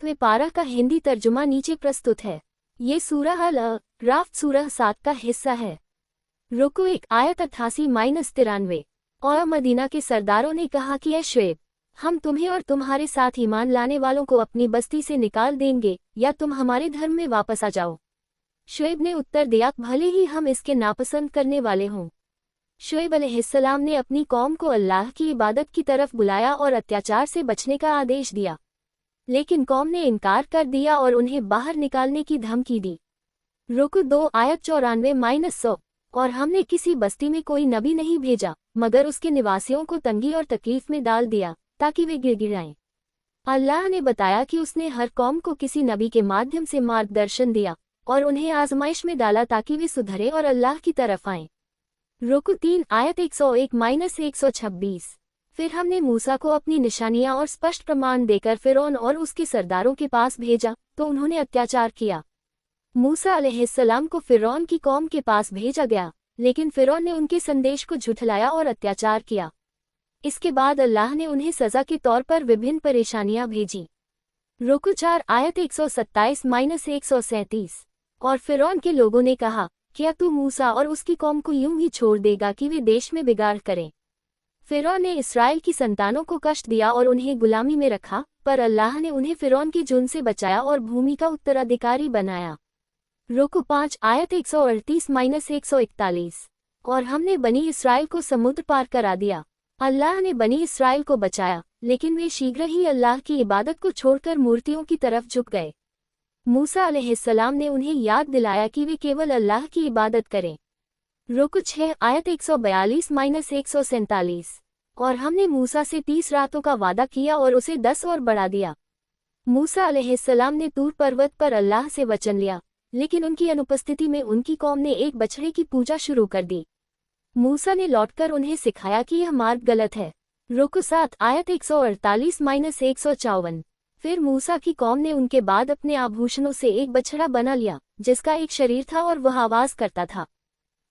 वे पारा का हिंदी तर्जुमा नीचे प्रस्तुत है। ये सूरह अल-राफ़ सूरह 7 का हिस्सा है। रुकू 1 आयत 88-93। और मदीना के सरदारों ने कहा कि ऐ शुएब, हम तुम्हें और तुम्हारे साथ ईमान लाने वालों को अपनी बस्ती से निकाल देंगे या तुम हमारे धर्म में वापस आ जाओ। शुएब ने उत्तर दिया, भले ही हम इसके नापसंद करने वाले हों। शुएब अलैहिस्सलाम ने अपनी कौम को अल्लाह की इबादत की तरफ बुलाया और अत्याचार से बचने का आदेश दिया, लेकिन कौम ने इनकार कर दिया और उन्हें बाहर निकालने की धमकी दी। रुकू 2 आयत 94-100। और हमने किसी बस्ती में कोई नबी नहीं भेजा मगर उसके निवासियों को तंगी और तकलीफ में डाल दिया ताकि वे गिड़गिड़ाएं। अल्लाह ने बताया कि उसने हर कौम को किसी नबी के माध्यम से मार्गदर्शन दिया और उन्हें आजमाइश में डाला ताकि वे सुधरे और अल्लाह की तरफ आएं। रुकू 3 आयत 101-126। फिर हमने मूसा को अपनी निशानियां और स्पष्ट प्रमाण देकर फिरौन और उसके सरदारों के पास भेजा तो उन्होंने अत्याचार किया। मूसा अलैहिस्सलाम को फिरौन की कौम के पास भेजा गया, लेकिन फिरौन ने उनके संदेश को झुठलाया और अत्याचार किया। इसके बाद अल्लाह ने उन्हें सज़ा के तौर पर विभिन्न परेशानियां भेजी। रुकू 4 आयत 127-137। और फिरौन के लोगों ने कहा, क्या तू मूसा और उसकी कौम को यूं ही छोड़ देगा कि वे देश में बिगाड़ करें? फिरौन ने इस्राएल की संतानों को कष्ट दिया और उन्हें गुलामी में रखा, पर अल्लाह ने उन्हें फिरौन के जुल्म से बचाया और भूमि का उत्तराधिकारी बनाया। रुकू 5 आयत 138-141। और हमने बनी इस्राएल को समुद्र पार करा दिया। अल्लाह ने बनी इस्राएल को बचाया, लेकिन वे शीघ्र ही अल्लाह की इबादत को छोड़कर मूर्तियों की तरफ झुक गए। मूसा अलैहिस्सलाम ने उन्हें याद दिलाया कि वे केवल अल्लाह की इबादत करें। रुकू 6 आयत 142-147। और हमने मूसा से 30 रातों का वादा किया और उसे 10 और बढ़ा दिया। मूसा अलैहिस्सलाम ने तूर पर्वत पर अल्लाह से वचन लिया, लेकिन उनकी अनुपस्थिति में उनकी कौम ने एक बछड़े की पूजा शुरू कर दी। मूसा ने लौटकर उन्हें सिखाया कि यह मार्ग गलत है। रुकू 7 आयत 148-154। फिर मूसा की कौम ने उनके बाद अपने आभूषणों से एक बछड़ा बना लिया जिसका एक शरीर था और वह आवाज करता था।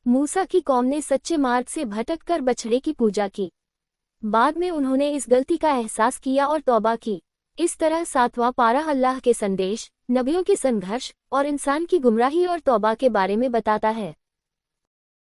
मूसा की कौम ने सच्चे मार्ग से भटककर बछड़े की पूजा की। बाद में उन्होंने इस गलती का एहसास किया और तौबा की। इस तरह 7वां पारा अल्लाह के संदेश, नबियों के संघर्ष और इंसान की गुमराही और तौबा के बारे में बताता है।